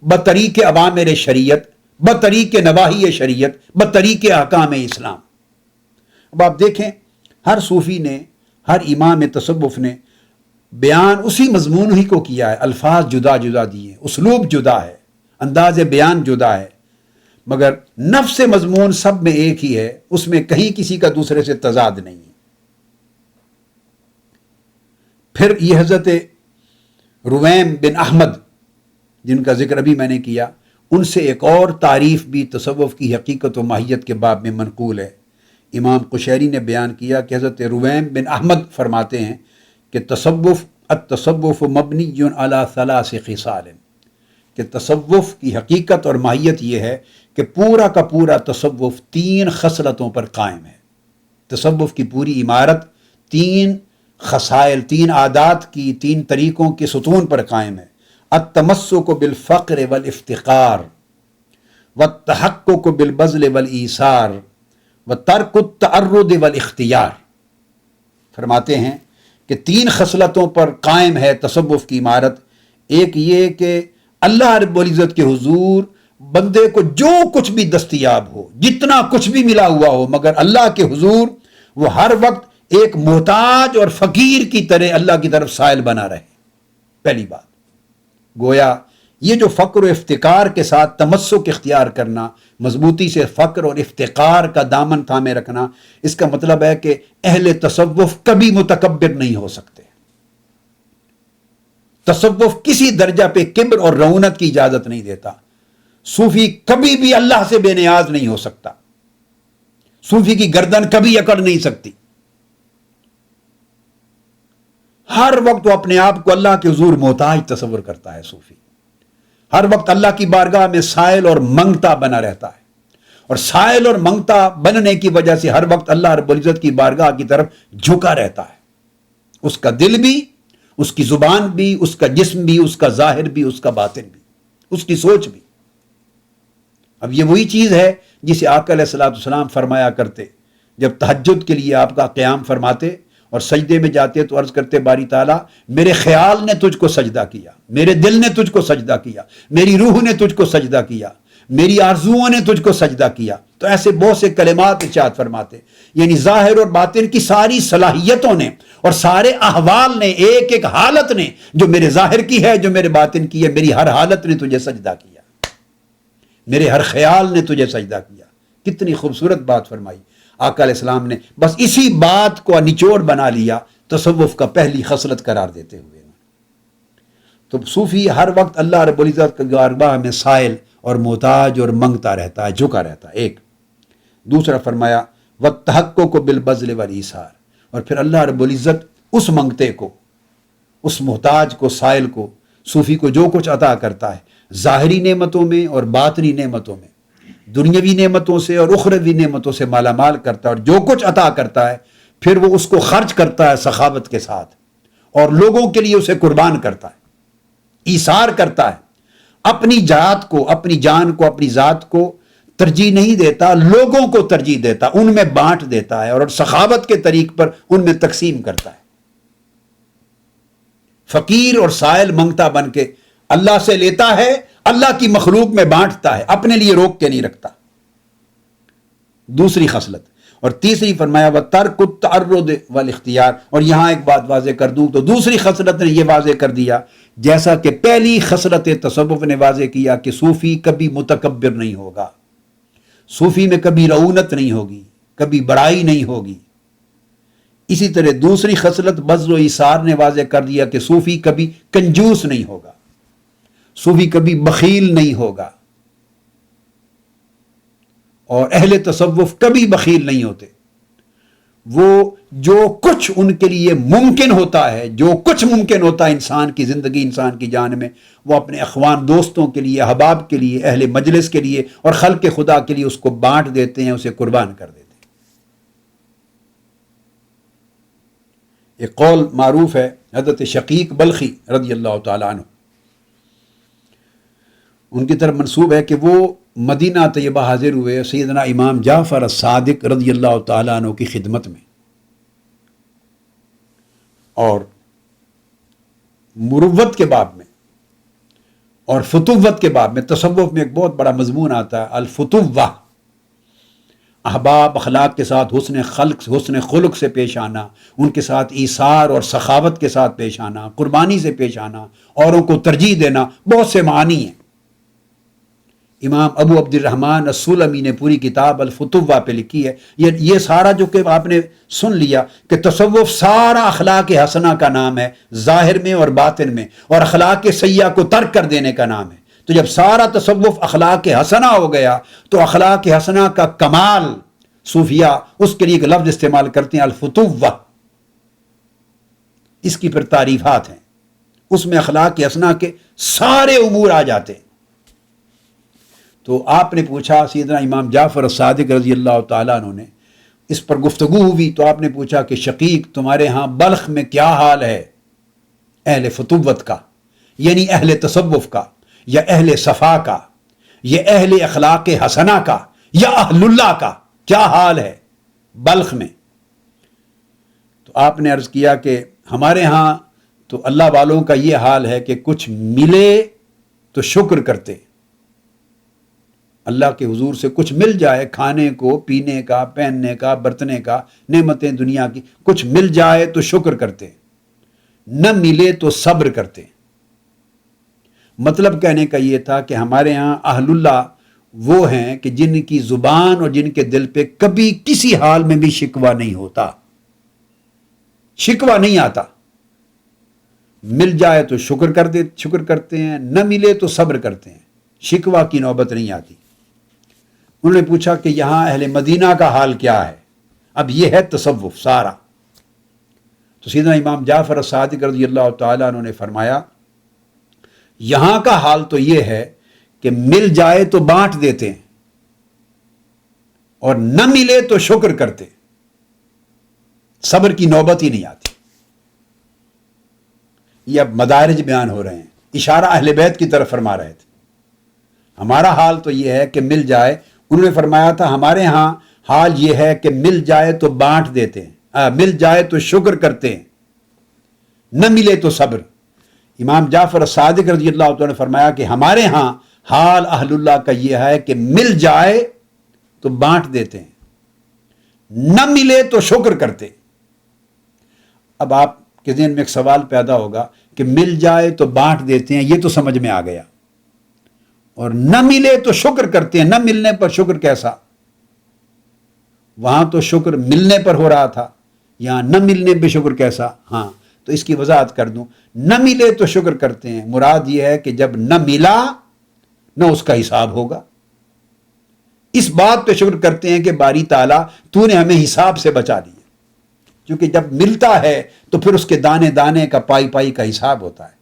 بطریق اوامر شریعت، بطریق نواہی شریعت، بطریق احکام اسلام۔ اب آپ دیکھیں ہر صوفی نے، ہر امام تصوف نے بیان اسی مضمون ہی کو کیا ہے، الفاظ جدا جدا دیے، اسلوب جدا ہے، انداز بیان جدا ہے، مگر نفس مضمون سب میں ایک ہی ہے، اس میں کہیں کسی کا دوسرے سے تضاد نہیں ہے۔ پھر یہ حضرت رویم بن احمد جن کا ذکر ابھی میں نے کیا، ان سے ایک اور تعریف بھی تصوف کی حقیقت و ماہیت کے باب میں منقول ہے۔ امام قشیری نے بیان کیا کہ حضرت رویم بن احمد فرماتے ہیں کہ التصوف مبنی علی ثلاث خصال، کہ تصوف کی حقیقت اور ماہیت یہ ہے کہ پورا کا پورا تصوف 3 خصلتوں پر قائم ہے۔ تصوف کی پوری عمارت 3 خصائل، 3 عادات کی، 3 طریقوں کے ستون پر قائم ہے۔ التمسک بالفقر والافتقار، والتحقق بالبذل والایثار، وترک التعرض والاختیار۔ فرماتے ہیں کہ 3 خصلتوں پر قائم ہے تصوف کی عمارت۔ ایک یہ کہ اللہ رب العزت کے حضور بندے کو جو کچھ بھی دستیاب ہو، جتنا کچھ بھی ملا ہوا ہو، مگر اللہ کے حضور وہ ہر وقت ایک محتاج اور فقیر کی طرح اللہ کی طرف سائل بنا رہے۔ پہلی بات، گویا یہ جو فقر و افتقار کے ساتھ تمسک اختیار کرنا، مضبوطی سے فقر اور افتقار کا دامن تھامے رکھنا، اس کا مطلب ہے کہ اہل تصوف کبھی متکبر نہیں ہو سکتے۔ تصوف کسی درجہ پہ کبر اور رعونت کی اجازت نہیں دیتا۔ صوفی کبھی بھی اللہ سے بے نیاز نہیں ہو سکتا، صوفی کی گردن کبھی اکڑ نہیں سکتی۔ ہر وقت وہ اپنے آپ کو اللہ کے حضور محتاج تصور کرتا ہے۔ صوفی ہر وقت اللہ کی بارگاہ میں سائل اور منگتا بنا رہتا ہے، اور سائل اور منگتا بننے کی وجہ سے ہر وقت اللہ رب العزت کی بارگاہ کی طرف جھکا رہتا ہے۔ اس کا دل بھی، اس کی زبان بھی، اس کا جسم بھی، اس کا ظاہر بھی، اس کا باطن بھی، اس کی سوچ بھی۔ اب یہ وہی چیز ہے جسے آقا علیہ الصلوۃ والسلام فرمایا کرتے جب تہجد کے لیے آپ کا قیام فرماتے اور سجدے میں جاتے تو عرض کرتے، باری تعالیٰ میرے خیال نے تجھ کو سجدہ کیا، میرے دل نے تجھ کو سجدہ کیا، میری روح نے تجھ کو سجدہ کیا، میری آرزوؤں نے تجھ کو سجدہ کیا۔ تو ایسے بہت سے کلمات ارشاد فرماتے، یعنی ظاہر اور باطن کی ساری صلاحیتوں نے اور سارے احوال نے، ایک ایک حالت نے، جو میرے ظاہر کی ہے، جو میرے باطن کی ہے، میری ہر حالت نے تجھے سجدہ کیا، میرے ہر خیال نے تجھے سجدہ کیا۔ کتنی خوبصورت بات فرمائی آقا علیہ السلام نے، بس اسی بات کو نچوڑ بنا لیا تصوف کا پہلی خصلت قرار دیتے ہوئے۔ تو صوفی ہر وقت اللہ رب العزت کی بارگاہ میں سائل اور محتاج اور منگتا رہتا ہے، جھکا رہتا ہے۔ ایک دوسرا فرمایا وَالتَّحَقُّقُ بِالْبَذْلِ وَالْإِيثَارِ، اور پھر اللہ رب العزت اس منگتے کو، اس محتاج کو، سائل کو، صوفی کو جو کچھ عطا کرتا ہے ظاہری نعمتوں میں اور باطنی نعمتوں میں، دنیاوی نعمتوں سے اور اخروی نعمتوں سے مالا مال کرتا ہے، اور جو کچھ عطا کرتا ہے پھر وہ اس کو خرچ کرتا ہے سخاوت کے ساتھ، اور لوگوں کے لیے اسے قربان کرتا ہے، ایثار کرتا ہے، اپنی ذات کو، اپنی جان کو، اپنی ذات کو ترجیح نہیں دیتا، لوگوں کو ترجیح دیتا، ان میں بانٹ دیتا ہے، اور سخاوت کے طریق پر ان میں تقسیم کرتا ہے۔ فقیر اور سائل منگتا بن کے اللہ سے لیتا ہے، اللہ کی مخلوق میں بانٹتا ہے، اپنے لیے روک کے نہیں رکھتا۔ دوسری خصلت، اور تیسری فرمایا وَتَرْكُ التَّعَرُّضِ وَالِاخْتِيَارِ، اور یہاں ایک بات واضح کر دوں تو دوسری خصلت نے یہ واضح کر دیا، جیسا کہ پہلی خصلت تصوف نے واضح کیا کہ صوفی کبھی متکبر نہیں ہوگا، صوفی میں کبھی رعونت نہیں ہوگی، کبھی بڑائی نہیں ہوگی، اسی طرح دوسری خصلت بذل و ایثار نے واضح کر دیا کہ صوفی کبھی کنجوس نہیں ہوگا، صوفی کبھی بخیل نہیں ہوگا، اور اہل تصوف کبھی بخیل نہیں ہوتے۔ وہ جو کچھ ان کے لیے ممکن ہوتا ہے، جو کچھ ممکن ہوتا ہے انسان کی زندگی، انسان کی جان میں، وہ اپنے اخوان دوستوں کے لیے، احباب کے لیے، اہل مجلس کے لیے اور خلق خدا کے لیے اس کو بانٹ دیتے ہیں، اسے قربان کر دیتے ہیں۔ ایک قول معروف ہے حضرت شقیق بلخی رضی اللہ تعالیٰ عنہ، ان کی طرف منسوب ہے کہ وہ مدینہ طیبہ حاضر ہوئے سیدنا امام جعفر الصادق رضی اللہ تعالیٰ عنہ کی خدمت میں، اور مروت کے باب میں اور فتوت کے باب میں، تصوف میں ایک بہت بڑا مضمون آتا ہے الفتوہ، احباب اخلاق کے ساتھ حسن خلق سے پیش آنا، ان کے ساتھ ایثار اور سخاوت کے ساتھ پیش آنا، قربانی سے پیش آنا، اوروں کو ترجیح دینا، بہت سے معانی ہیں۔ امام ابو عبد الرحمن السلمی نے پوری کتاب الفتوہ پہ لکھی ہے۔ یہ سارا جو کہ آپ نے سن لیا کہ تصوف سارا اخلاق حسنہ کا نام ہے، ظاہر میں اور باطن میں، اور اخلاق سیئہ کو ترک کر دینے کا نام ہے۔ تو جب سارا تصوف اخلاق حسنہ ہو گیا تو اخلاق حسنہ کا کمال صوفیہ اس کے لیے ایک لفظ استعمال کرتے ہیں الفتوہ، اس کی پھر تعریفات ہیں، اس میں اخلاق حسنہ کے سارے امور آ جاتے ہیں۔ تو آپ نے پوچھا، سیدنا امام جعفر الصادق رضی اللہ تعالیٰ عنہ نے اس پر گفتگو ہوئی تو آپ نے پوچھا کہ شقیق تمہارے ہاں بلخ میں کیا حال ہے اہل فتوت کا، یعنی اہل تصوف کا یا اہل صفا کا یا اہل اخلاق حسنہ کا یا اہل اللہ کا کیا حال ہے بلخ میں؟ تو آپ نے عرض کیا کہ ہمارے ہاں تو اللہ والوں کا یہ حال ہے کہ کچھ ملے تو شکر کرتے، اللہ کے حضور سے کچھ مل جائے، کھانے کو، پینے کا، پہننے کا، برتنے کا، نعمتیں دنیا کی، کچھ مل جائے تو شکر کرتے، نہ ملے تو صبر کرتے۔ مطلب کہنے کا یہ تھا کہ ہمارے ہاں اہل اللہ وہ ہیں کہ جن کی زبان اور جن کے دل پہ کبھی کسی حال میں بھی شکوہ نہیں ہوتا، شکوہ نہیں آتا، مل جائے تو شکر کرتے ہیں، نہ ملے تو صبر کرتے ہیں، شکوہ کی نوبت نہیں آتی۔ انہوں نے پوچھا کہ یہاں اہل مدینہ کا حال کیا ہے؟ اب یہ ہے تصوف سارا۔ تو سیدنا امام جعفر الصادق رضی اللہ تعالیٰ عنہ نے فرمایا یہاں کا حال تو یہ ہے کہ مل جائے تو بانٹ دیتے ہیں اور نہ ملے تو شکر کرتے، صبر کی نوبت ہی نہیں آتی۔ یہ اب مدارج بیان ہو رہے ہیں، اشارہ اہل بیت کی طرف فرما رہے تھے۔ ہمارا حال تو یہ ہے کہ مل جائے، انہوں نے فرمایا تھا ہمارے ہاں حال یہ ہے کہ مل جائے تو بانٹ دیتے ہیں، مل جائے تو شکر کرتے ہیں، نہ ملے تو صبر۔ امام جعفر الصادق رضی اللہ عنہ نے فرمایا کہ ہمارے ہاں حال اہل اللہ کا یہ ہے کہ مل جائے تو بانٹ دیتے ہیں، نہ ملے تو شکر کرتے۔ اب آپ کے ذہن میں ایک سوال پیدا ہوگا کہ مل جائے تو بانٹ دیتے ہیں، یہ تو سمجھ میں آ گیا، اور نہ ملے تو شکر کرتے ہیں، نہ ملنے پر شکر کیسا؟ وہاں تو شکر ملنے پر ہو رہا تھا، یہاں نہ ملنے پہ شکر کیسا؟ ہاں تو اس کی وضاحت کر دوں، نہ ملے تو شکر کرتے ہیں، مراد یہ ہے کہ جب نہ ملا نہ اس کا حساب ہوگا، اس بات پہ شکر کرتے ہیں کہ باری تعالیٰ تو نے ہمیں حساب سے بچا لیا، کیونکہ جب ملتا ہے تو پھر اس کے دانے دانے کا پائی پائی کا حساب ہوتا ہے،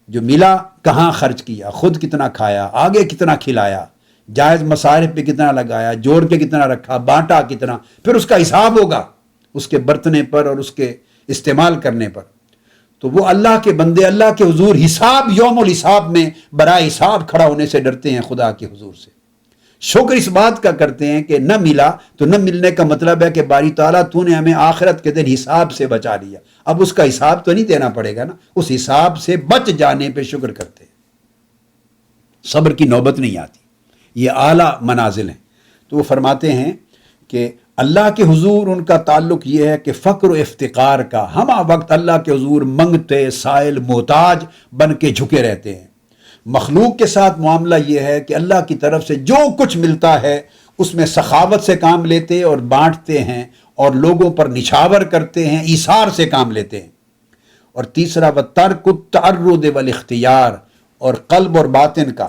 جو ملا کہاں خرچ کیا، خود کتنا کھایا، آگے کتنا کھلایا، جائز مصارف پہ کتنا لگایا، جوڑ کے کتنا رکھا، بانٹا کتنا، پھر اس کا حساب ہوگا اس کے برتنے پر اور اس کے استعمال کرنے پر۔ تو وہ اللہ کے بندے اللہ کے حضور حساب، یوم الحساب میں برائے حساب کھڑا ہونے سے ڈرتے ہیں خدا کے حضور سے۔ شکر اس بات کا کرتے ہیں کہ نہ ملا تو نہ ملنے کا مطلب ہے کہ باری تعالیٰ تو نے ہمیں آخرت کے دن حساب سے بچا لیا، اب اس کا حساب تو نہیں دینا پڑے گا نا، اس حساب سے بچ جانے پہ شکر کرتے ہیں، صبر کی نوبت نہیں آتی۔ یہ اعلیٰ منازل ہیں۔ تو وہ فرماتے ہیں کہ اللہ کے حضور ان کا تعلق یہ ہے کہ فقر و افتقار کا، ہمہ وقت اللہ کے حضور منگتے، سائل، محتاج بن کے جھکے رہتے ہیں۔ مخلوق کے ساتھ معاملہ یہ ہے کہ اللہ کی طرف سے جو کچھ ملتا ہے اس میں سخاوت سے کام لیتے اور بانٹتے ہیں اور لوگوں پر نچھاور کرتے ہیں، ایثار سے کام لیتے ہیں۔ اور تیسرا وَتَرْكُ التَّعَرُّضِ وَالِاخْتِيَارِ، اور قلب اور باطن کا،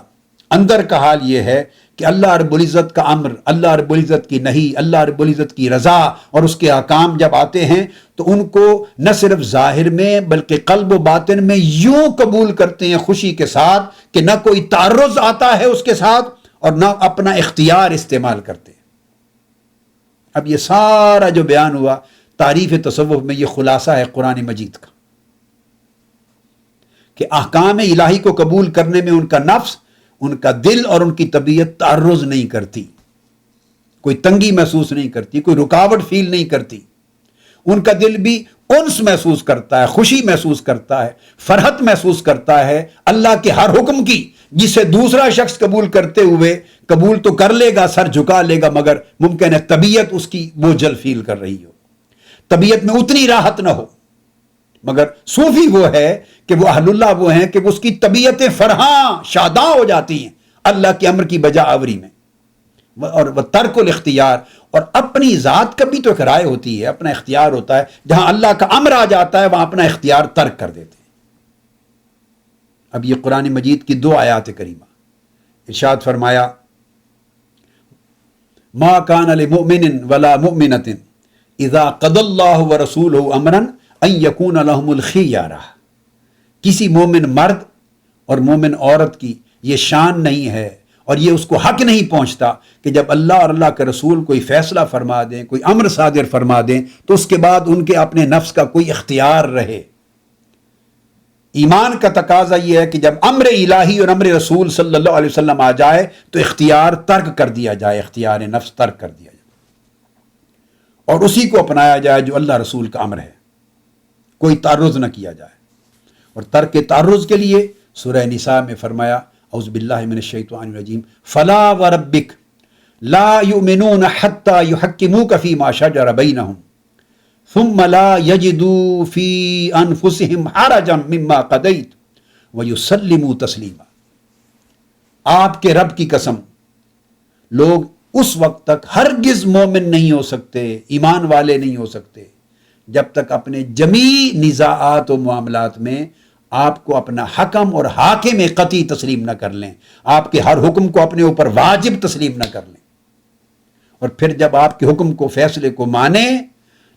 اندر کا حال یہ ہے کہ اللہ رب العزت کا امر، اللہ رب العزت کی نہی، اللہ رب العزت کی رضا اور اس کے احکام جب آتے ہیں تو ان کو نہ صرف ظاہر میں بلکہ قلب و باطن میں یوں قبول کرتے ہیں خوشی کے ساتھ کہ نہ کوئی تعرض آتا ہے اس کے ساتھ اور نہ اپنا اختیار استعمال کرتے ہیں۔ اب یہ سارا جو بیان ہوا تعریف تصوف میں یہ خلاصہ ہے قرآن مجید کا، کہ احکام الہی کو قبول کرنے میں ان کا نفس، ان کا دل اور ان کی طبیعت تعرض نہیں کرتی، کوئی تنگی محسوس نہیں کرتی، کوئی رکاوٹ فیل نہیں کرتی، ان کا دل بھی انس محسوس کرتا ہے، خوشی محسوس کرتا ہے، فرحت محسوس کرتا ہے اللہ کے ہر حکم کی، جسے دوسرا شخص قبول کرتے ہوئے قبول تو کر لے گا، سر جھکا لے گا، مگر ممکن ہے طبیعت اس کی بوجھل فیل کر رہی ہو، طبیعت میں اتنی راحت نہ ہو۔ مگر صوفی وہ ہے کہ وہ اہل اللہ وہ ہیں کہ اس کی طبیعتیں فرحاں شاداں ہو جاتی ہیں اللہ کے امر کی بجا آوری میں، اور وہ ترک الاختیار، اور اپنی ذات کا بھی تو ایک رائے ہوتی ہے، اپنا اختیار ہوتا ہے، جہاں اللہ کا امر آ جاتا ہے وہاں اپنا اختیار ترک کر دیتے ہیں۔ اب یہ قرآن مجید کی 2 آیات کریمہ، ارشاد فرمایا ما کان لمؤمن ولا مؤمنۃ اذا قضى اللہ ورسولہ امرا ان یکون لہم الخیارہ، کسی مومن مرد اور مومن عورت کی یہ شان نہیں ہے اور یہ اس کو حق نہیں پہنچتا کہ جب اللہ اور اللہ کے رسول کوئی فیصلہ فرما دیں، کوئی امر صادر فرما دیں، تو اس کے بعد ان کے اپنے نفس کا کوئی اختیار رہے۔ ایمان کا تقاضا یہ ہے کہ جب امر الہی اور امر رسول صلی اللہ علیہ وسلم آ جائے تو اختیار ترک کر دیا جائے، اختیار نفس ترک کر دیا جائے اور اسی کو اپنایا جائے جو اللہ رسول کا امر ہے، کوئی تعرض نہ کیا جائے۔ اور ترک تعرض کے لیے سورہ نساء میں فرمایا اعوذ باللہ من الشیطان الرجیم فلا وربک لا یؤمنون حتی یحکموک فیما شجر بینہم ثم لا یجدوا فی انفسہم حرجا مما قضیت ویسلموا تسلیما، آپ کے رب کی قسم لوگ اس وقت تک ہرگز مومن نہیں ہو سکتے، ایمان والے نہیں ہو سکتے جب تک اپنے جمیع نزاعات و معاملات میں آپ کو اپنا حکم اور حاکم قطعی تسلیم نہ کر لیں، آپ کے ہر حکم کو اپنے اوپر واجب تسلیم نہ کر لیں، اور پھر جب آپ کے حکم کو فیصلے کو مانیں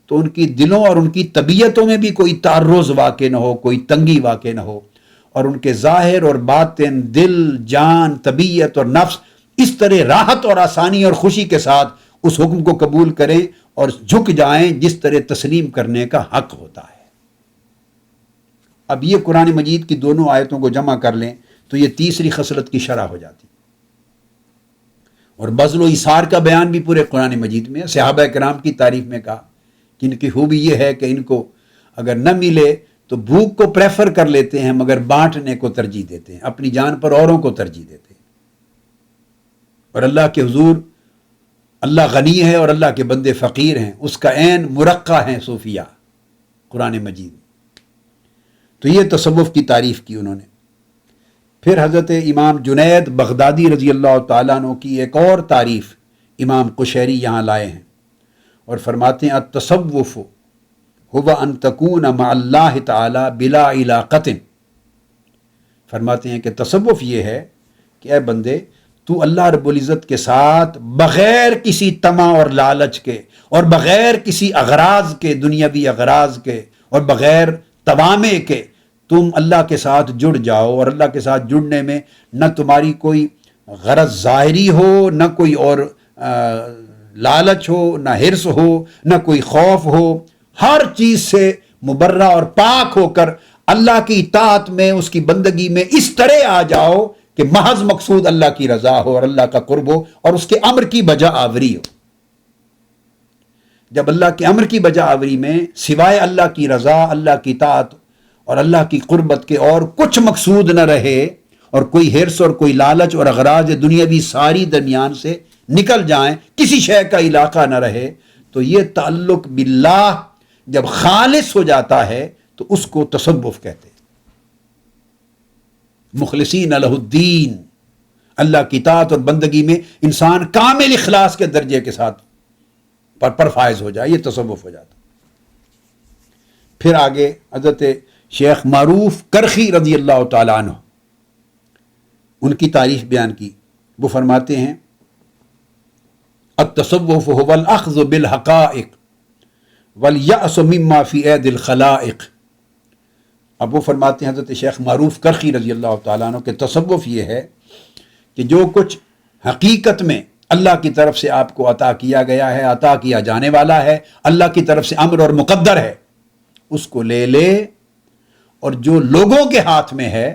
تو ان کی دلوں اور ان کی طبیعتوں میں بھی کوئی تعرض واقع نہ ہو، کوئی تنگی واقع نہ ہو، اور ان کے ظاہر اور باطن، دل، جان، طبیعت اور نفس اس طرح راحت اور آسانی اور خوشی کے ساتھ اس حکم کو قبول کریں اور جھک جائیں جس طرح تسلیم کرنے کا حق ہوتا ہے۔ اب یہ قرآن مجید کی دونوں آیتوں کو جمع کر لیں تو یہ تیسری خصلت کی شرح ہو جاتی، اور بذل و ایثار کا بیان بھی پورے قرآن مجید میں ہے۔ صحابہ کرام کی تعریف میں کہا کہ ان کی خوبی یہ ہے کہ ان کو اگر نہ ملے تو بھوک کو پریفر کر لیتے ہیں مگر بانٹنے کو ترجیح دیتے ہیں، اپنی جان پر اوروں کو ترجیح دیتے ہیں، اور اللہ کے حضور اللہ غنی ہے اور اللہ کے بندے فقیر ہیں، اس کا عین مرقع ہیں صوفیہ قرآن مجید۔ تو یہ تصوف کی تعریف کی انہوں نے۔ پھر حضرت امام جنید بغدادی رضی اللہ تعالیٰ عنہ کی ایک اور تعریف امام قشیری یہاں لائے ہیں اور فرماتے ہیں التصوف هو ان تکون مع اللہ تعالی بلا علاقۃ، فرماتے ہیں کہ تصوف یہ ہے کہ اے بندے تو اللہ رب العزت کے ساتھ بغیر کسی طمع اور لالچ کے اور بغیر کسی اغراض کے، دنیاوی اغراض کے اور بغیر توامع کے تم اللہ کے ساتھ جڑ جاؤ، اور اللہ کے ساتھ جڑنے میں نہ تمہاری کوئی غرض ظاہری ہو، نہ کوئی اور لالچ ہو، نہ حرص ہو، نہ کوئی خوف ہو، ہر چیز سے مبرہ اور پاک ہو کر اللہ کی اطاعت میں، اس کی بندگی میں اس طرح آ جاؤ کہ محض مقصود اللہ کی رضا ہو اور اللہ کا قرب ہو اور اس کے امر کی بجا آوری ہو۔ جب اللہ کے امر کی بجا آوری میں سوائے اللہ کی رضا، اللہ کی اطاعت اور اللہ کی قربت کے اور کچھ مقصود نہ رہے، اور کوئی حرص اور کوئی لالچ اور اغراض دنیاوی ساری درمیان سے نکل جائیں، کسی شے کا علاقہ نہ رہے، تو یہ تعلق باللہ جب خالص ہو جاتا ہے تو اس کو تصوف کہتے ہیں۔ مخلصین لہ الدین، اللہ کی اطاعت اور بندگی میں انسان کامل اخلاص کے درجے کے ساتھ پر فائز ہو جائے، یہ تصوف ہو جاتا۔ پھر آگے حضرت شیخ معروف کرخی رضی اللہ تعالیٰ عنہ، ان کی تعریف بیان کی، وہ فرماتے ہیں التصوف هو الاخذ بالحقائق والیأس مما فی اید الخلائق۔ اب وہ فرماتے ہیں حضرت شیخ معروف کرخی رضی اللہ تعالیٰ عنہ کہ تصوف یہ ہے کہ جو کچھ حقیقت میں اللہ کی طرف سے آپ کو عطا کیا گیا ہے، عطا کیا جانے والا ہے، اللہ کی طرف سے امر اور مقدر ہے، اس کو لے لے، اور جو لوگوں کے ہاتھ میں ہے،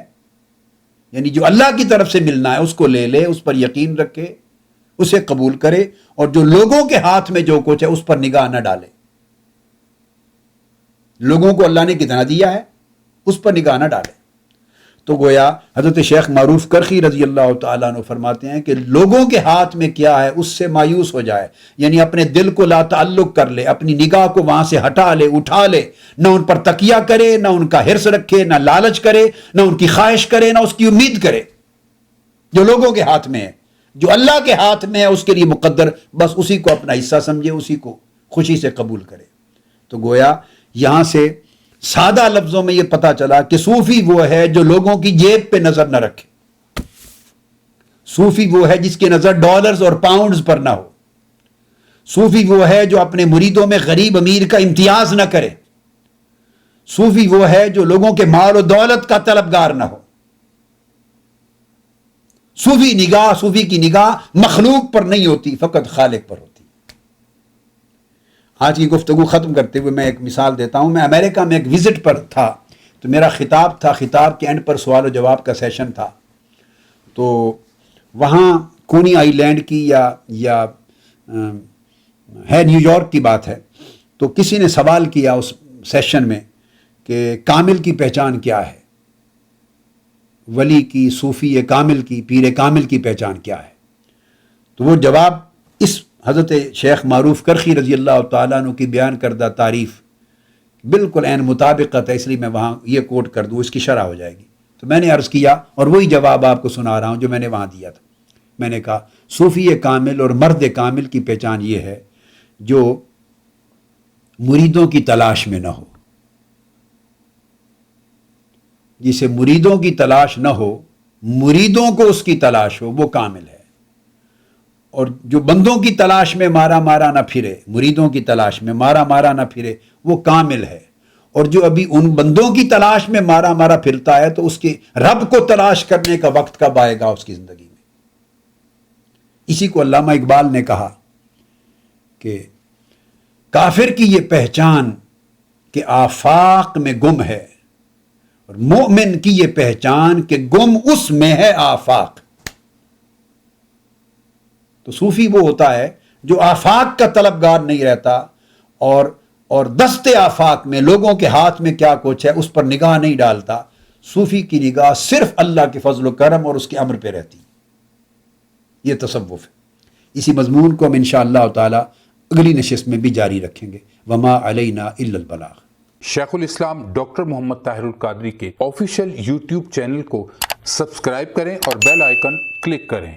یعنی جو اللہ کی طرف سے ملنا ہے، اس کو لے لے، اس پر یقین رکھے، اسے قبول کرے، اور جو لوگوں کے ہاتھ میں جو کچھ ہے اس پر نگاہ نہ ڈالے۔ لوگوں کو اللہ نے کتنا دیا ہے اس پر نگاہ نہ ڈالے۔ تو گویا حضرت شیخ معروف کرخی رضی اللہ تعالیٰ عنہ فرماتے ہیں کہ لوگوں کے ہاتھ میں کیا ہے اس سے مایوس ہو جائے، یعنی اپنے دل کو لا تعلق کر لے، اپنی نگاہ کو وہاں سے ہٹا لے، اٹھا لے، نہ ان پر تکیہ کرے، نہ ان کا حرص رکھے، نہ لالچ کرے، نہ ان کی خواہش کرے، نہ اس کی امید کرے۔ جو لوگوں کے ہاتھ میں ہے، جو اللہ کے ہاتھ میں ہے اس کے لیے مقدر، بس اسی کو اپنا حصہ سمجھے، اسی کو خوشی سے قبول کرے۔ تو گویا یہاں سے سادہ لفظوں میں یہ پتا چلا کہ صوفی وہ ہے جو لوگوں کی جیب پہ نظر نہ رکھے، صوفی وہ ہے جس کی نظر ڈالرز اور پاؤنڈز پر نہ ہو، صوفی وہ ہے جو اپنے مریدوں میں غریب امیر کا امتیاز نہ کرے، صوفی وہ ہے جو لوگوں کے مال و دولت کا طلبگار نہ ہو۔ صوفی کی نگاہ مخلوق پر نہیں ہوتی، فقط خالق پر ہوتی۔ آج کی گفتگو ختم کرتے ہوئے میں ایک مثال دیتا ہوں۔ میں امریکہ میں ایک وزٹ پر تھا، تو میرا خطاب تھا، خطاب کے اینڈ پر سوال و جواب کا سیشن تھا۔ تو وہاں کونی آئی لینڈ کی یا ہے نیو یارک کی بات ہے، تو کسی نے سوال کیا اس سیشن میں کہ کامل کی پہچان کیا ہے، ولی کی، صوفی کامل کی، پیر کامل کی پہچان کیا ہے؟ تو وہ جواب اس حضرت شیخ معروف کرخی رضی اللہ تعالیٰ عنہ کی بیان کردہ تعریف بالکل عین مطابقت ہے، اس لیے میں وہاں یہ کوٹ کر دوں، اس کی شرح ہو جائے گی۔ تو میں نے عرض کیا اور وہی جواب آپ کو سنا رہا ہوں جو میں نے وہاں دیا تھا۔ میں نے کہا صوفی کامل اور مرد کامل کی پہچان یہ ہے جو مریدوں کی تلاش میں نہ ہو، جسے مریدوں کی تلاش نہ ہو، مریدوں کو اس کی تلاش ہو، وہ کامل ہے۔ اور جو بندوں کی تلاش میں مارا مارا نہ پھرے، مریدوں کی تلاش میں مارا مارا نہ پھرے، وہ کامل ہے۔ اور جو ابھی ان بندوں کی تلاش میں مارا مارا پھرتا ہے تو اس کے رب کو تلاش کرنے کا وقت کب آئے گا اس کی زندگی میں؟ اسی کو علامہ اقبال نے کہا کہ کافر کی یہ پہچان کہ آفاق میں گم ہے، اور مومن کی یہ پہچان کہ گم اس میں ہے آفاق۔ تو صوفی وہ ہوتا ہے جو آفاق کا طلبگار نہیں رہتا، اور دست آفاق میں لوگوں کے ہاتھ میں کیا کچھ ہے اس پر نگاہ نہیں ڈالتا۔ صوفی کی نگاہ صرف اللہ کے فضل و کرم اور اس کے امر پہ رہتی۔ یہ تصوف ہے۔ اسی مضمون کو ہم انشاءاللہ تعالی اگلی نشست میں بھی جاری رکھیں گے۔ وما علینا الا البلاغ۔ شیخ الاسلام ڈاکٹر محمد طاہر القادری کے آفیشیل یوٹیوب چینل کو سبسکرائب کریں اور بیل آئیکن کلک کریں۔